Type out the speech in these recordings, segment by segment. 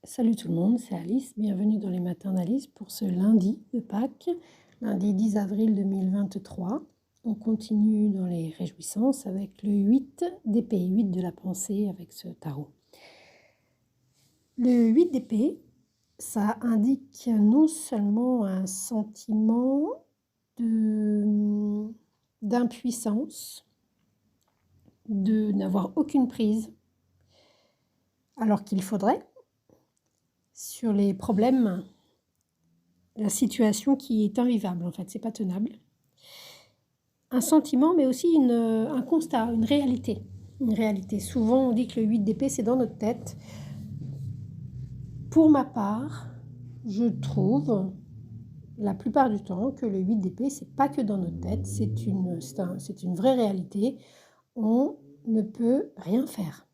Salut tout le monde, c'est Alice, bienvenue dans les matins d'Alice pour ce lundi de Pâques, lundi 10 avril 2023. On continue dans les réjouissances avec le 8 d'épée, 8 de la pensée avec ce tarot. Le 8 d'épée, ça indique non seulement un sentiment d'impuissance, de n'avoir aucune prise, alors qu'il faudrait, sur les problèmes, la situation qui est invivable en fait, c'est pas tenable. Un sentiment, mais aussi un constat, une réalité. Une réalité. Souvent, on dit que le 8 d'épée, c'est dans notre tête. Pour ma part, je trouve, la plupart du temps, que le 8 d'épée, c'est pas que dans notre tête, c'est une vraie réalité. On ne peut rien faire.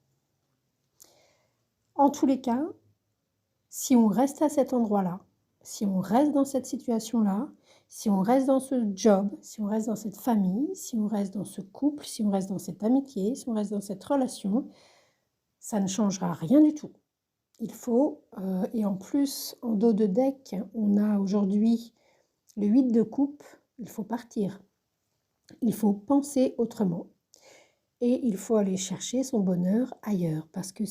En tous les cas, si on reste à cet endroit-là, si on reste dans cette situation-là, si on reste dans ce job, si on reste dans cette famille, si on reste dans ce couple, si on reste dans cette amitié, si on reste dans cette relation, ça ne changera rien du tout. Il faut, et en plus, en dos de deck, on a aujourd'hui le 8 de coupe, il faut partir. Il faut penser autrement. Et il faut aller chercher son bonheur ailleurs, parce que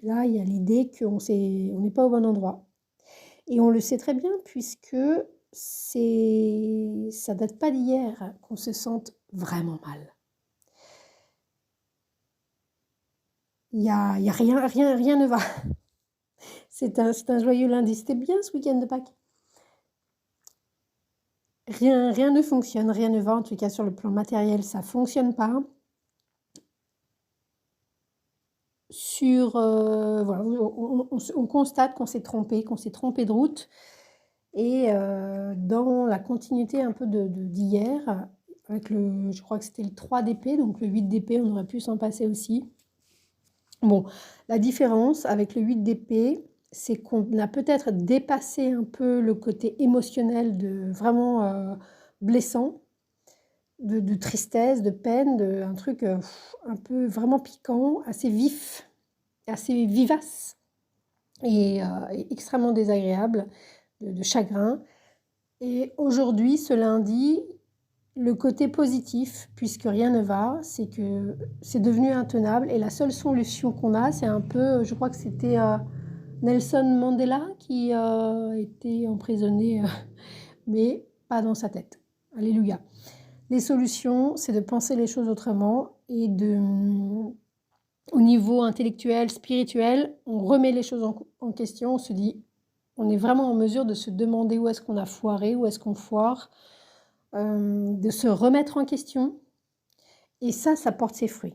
là, il y a l'idée qu'on n'est pas au bon endroit. Et on le sait très bien puisque ça date pas d'hier qu'on se sente vraiment mal. Il y a rien ne va. C'est un joyeux lundi. C'était bien ce week-end de Pâques. Rien ne fonctionne, rien ne va. En tout cas, sur le plan matériel, ça fonctionne pas. Voilà, on constate qu'on s'est trompé de route. Et dans la continuité un peu d'hier, avec je crois que c'était le 3 d'épée, donc le 8 d'épée, on aurait pu s'en passer aussi. Bon, la différence avec le 8 d'épée, c'est qu'on a peut-être dépassé un peu le côté émotionnel vraiment blessant, de tristesse, de peine, un truc un peu vraiment piquant, assez vif, assez vivace et extrêmement désagréable, de chagrin. Et aujourd'hui, ce lundi, le côté positif, puisque rien ne va, c'est que c'est devenu intenable et la seule solution qu'on a, c'est un peu, je crois que c'était Nelson Mandela qui a été emprisonné, mais pas dans sa tête. Alléluia. Les solutions, c'est de penser les choses autrement et au niveau intellectuel, spirituel, on remet les choses en question, on se dit, on est vraiment en mesure de se demander où est-ce qu'on a foiré, où est-ce qu'on foire, de se remettre en question. Et ça porte ses fruits.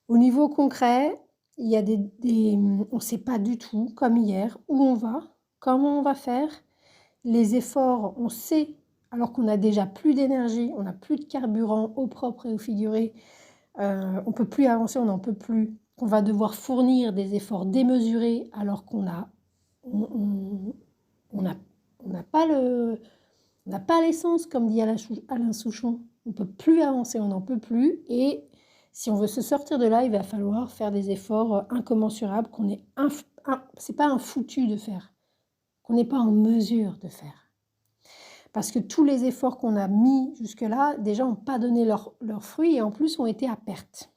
Au niveau concret, il y a on ne sait pas du tout, comme hier, où on va, comment on va faire. Les efforts, on sait, alors qu'on a déjà plus d'énergie, on n'a plus de carburant au propre et au figuré, on ne peut plus avancer, on n'en peut plus. On va devoir fournir des efforts démesurés alors qu'on n'a pas l'essence, comme dit Alain Souchon. On ne peut plus avancer, on n'en peut plus. Et si on veut se sortir de là, il va falloir faire des efforts incommensurables c'est pas un foutu de faire, qu'on n'est pas en mesure de faire. Parce que tous les efforts qu'on a mis jusque-là, déjà, n'ont pas donné leurs fruits et en plus ont été à perte.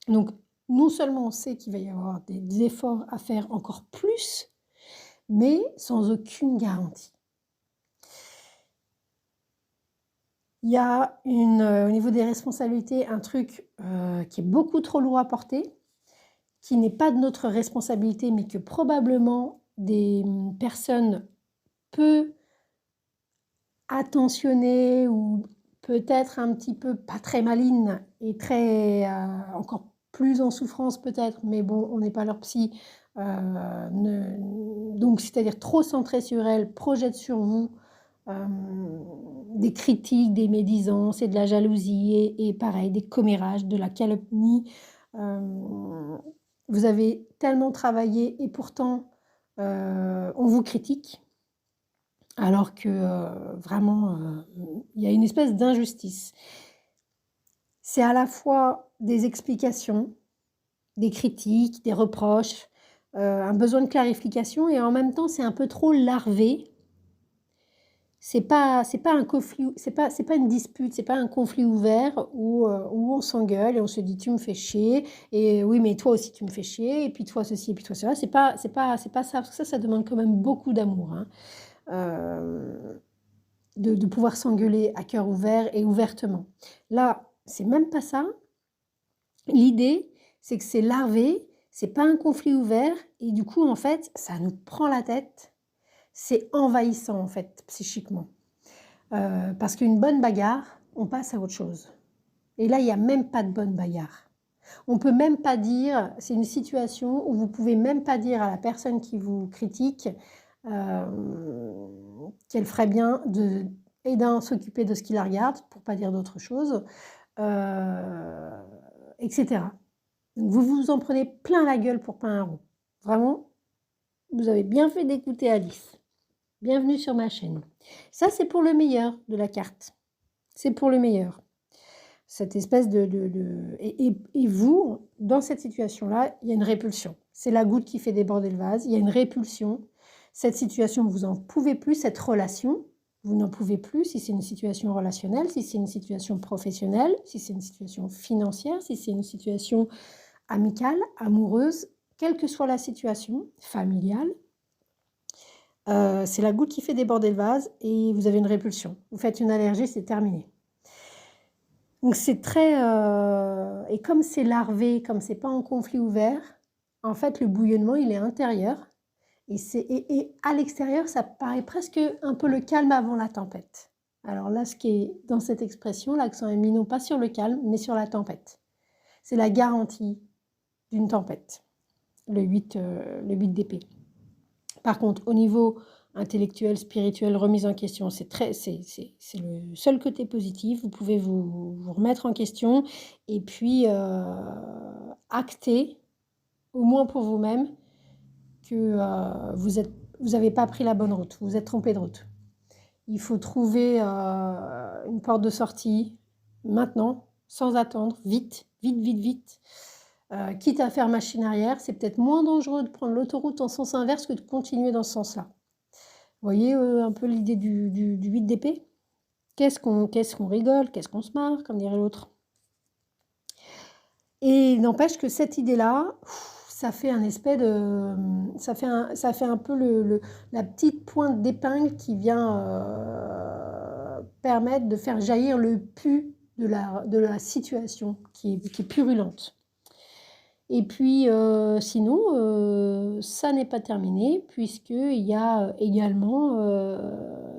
Donc, non seulement on sait qu'il va y avoir des efforts à faire encore plus, mais sans aucune garantie. Il y a au niveau des responsabilités, un truc qui est beaucoup trop lourd à porter, qui n'est pas de notre responsabilité, mais que probablement des personnes peu attentionnées ou peut-être un petit peu pas très malines et très encore plus en souffrance peut-être, mais bon, on n'est pas leur psy, donc c'est-à-dire trop centré sur elles, projettent sur vous des critiques, des médisances et de la jalousie et pareil, des commérages, de la calomnie. Vous avez tellement travaillé et pourtant on vous critique alors que vraiment il y a une espèce d'injustice. C'est à la fois des explications des critiques, des reproches, un besoin de clarification et en même temps, c'est un peu trop larvé. C'est pas un conflit, c'est pas une dispute, c'est pas un conflit ouvert où on s'engueule et on se dit: «Tu me fais chier» et «Oui, mais toi aussi tu me fais chier» et puis toi ceci et puis toi cela. C'est pas ça, parce que ça demande quand même beaucoup d'amour, hein, de pouvoir s'engueuler à cœur ouvert et ouvertement. Là, c'est même pas ça. L'idée, c'est que c'est larvé, c'est pas un conflit ouvert et du coup, en fait, ça nous prend la tête. C'est envahissant, en fait, psychiquement. Parce qu'une bonne bagarre, on passe à autre chose. Et là, il y a même pas de bonne bagarre. On peut même pas dire, c'est une situation où vous pouvez même pas dire à la personne qui vous critique, qu'elle ferait bien d'un s'occuper de ce qui la regarde, pour pas dire d'autre chose, et cetera. Donc vous vous en prenez plein la gueule pour pas un rond. Vraiment, vous avez bien fait d'écouter Alice. Bienvenue sur ma chaîne. Ça, c'est pour le meilleur de la carte. C'est pour le meilleur. Cette espèce Et vous, dans cette situation-là, il y a une répulsion. C'est la goutte qui fait déborder le vase. Il y a une répulsion. Cette situation, vous n'en pouvez plus. Cette relation, vous n'en pouvez plus. Si c'est une situation relationnelle, si c'est une situation professionnelle, si c'est une situation financière, si c'est une situation amicale, amoureuse, quelle que soit la situation, familiale, c'est la goutte qui fait déborder le vase et vous avez une répulsion. Vous faites une allergie, c'est terminé. Donc c'est très... et comme c'est larvé, comme c'est pas en conflit ouvert, en fait le bouillonnement il est intérieur et à l'extérieur ça paraît presque un peu le calme avant la tempête. Alors là ce qui est dans cette expression, l'accent est mis non pas sur le calme mais sur la tempête. C'est la garantie d'une tempête, le 8 d'épée. Par contre, au niveau intellectuel, spirituel, remise en question, c'est le seul côté positif. Vous pouvez vous remettre en question et puis acter, au moins pour vous-même, que vous n'avez pas pris la bonne route, vous êtes trompé de route. Il faut trouver une porte de sortie maintenant, sans attendre, vite, vite, vite, vite. Quitte à faire machine arrière, c'est peut-être moins dangereux de prendre l'autoroute en sens inverse que de continuer dans ce sens-là. Vous voyez un peu l'idée du 8 d'épée? Qu'est-ce qu'on rigole, qu'est-ce qu'on se marre, comme dirait l'autre. Et n'empêche que cette idée-là, ça fait un espèce de... Ça fait un peu la petite pointe d'épingle qui vient permettre de faire jaillir le pu de la situation qui est purulente. Et puis, sinon, ça n'est pas terminé puisqu'il y a également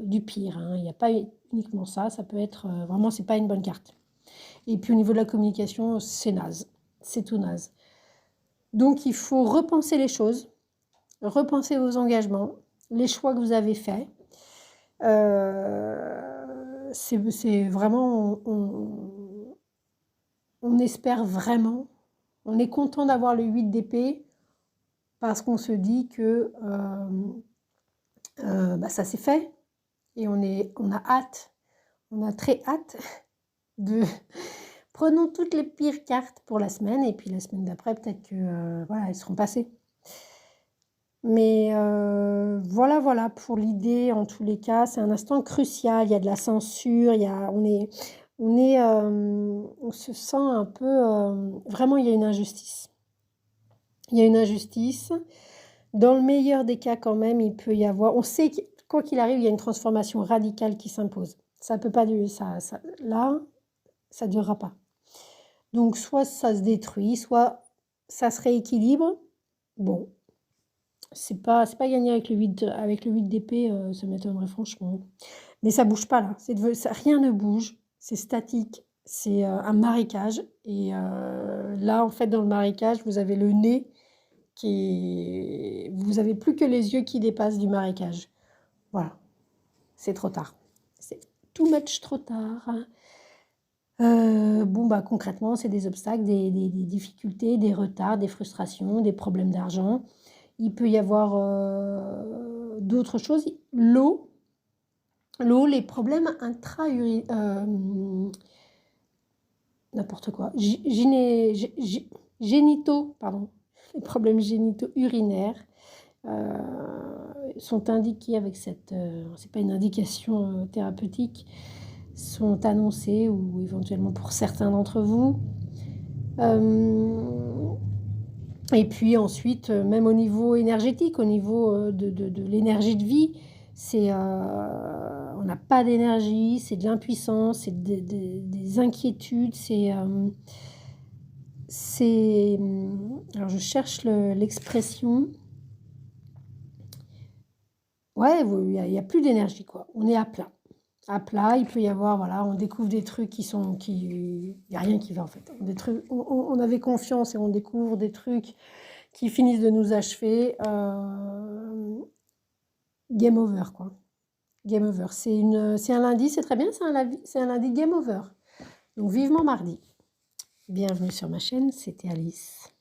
du pire, hein. Il n'y a pas uniquement ça, ça peut être... vraiment, c'est pas une bonne carte. Et puis, au niveau de la communication, c'est naze. C'est tout naze. Donc, il faut repenser les choses, repenser vos engagements, les choix que vous avez faits. C'est vraiment... On espère vraiment... On est content d'avoir le 8 d'épée parce qu'on se dit que ça s'est fait et on a hâte, on a très hâte de... Prenons toutes les pires cartes pour la semaine et puis la semaine d'après, peut-être que voilà, elles seront passées. Mais voilà pour l'idée, en tous les cas, c'est un instant crucial, il y a de la censure, on se sent un peu... vraiment, il y a une injustice. Il y a une injustice. Dans le meilleur des cas, quand même, il peut y avoir... On sait que, quoi qu'il arrive, il y a une transformation radicale qui s'impose. Ça peut pas durer, là, ça ne durera pas. Donc, soit ça se détruit, soit ça se rééquilibre. Bon, c'est pas gagné avec le 8 d'épée, ça m'étonnerait franchement. Mais ça bouge pas, là. Rien ne bouge. C'est statique. C'est un marécage. Et là, en fait, dans le marécage, vous avez le nez vous avez plus que les yeux qui dépassent du marécage. Voilà, c'est trop tard. C'est too much trop tard. Concrètement, c'est des obstacles, des difficultés, des retards, des frustrations, des problèmes d'argent. Il peut y avoir d'autres choses. L'eau, les problèmes n'importe quoi. génitaux, pardon, les problèmes génitaux urinaires sont indiqués avec cette, c'est pas une indication thérapeutique, sont annoncés ou éventuellement pour certains d'entre vous. Et puis ensuite, même au niveau énergétique, au niveau de l'énergie de vie, c'est on n'a pas d'énergie, c'est de l'impuissance, c'est des inquiétudes, alors je cherche l'expression. Ouais, il y a plus d'énergie, quoi. On est à plat. À plat, il peut y avoir, voilà, on découvre des trucs il y a rien qui va, en fait. Des trucs, on avait confiance et on découvre des trucs qui finissent de nous achever. Game over, quoi. Game over. C'est un lundi, c'est très bien, c'est un lundi game over. Donc vivement mardi. Bienvenue sur ma chaîne, c'était Alice.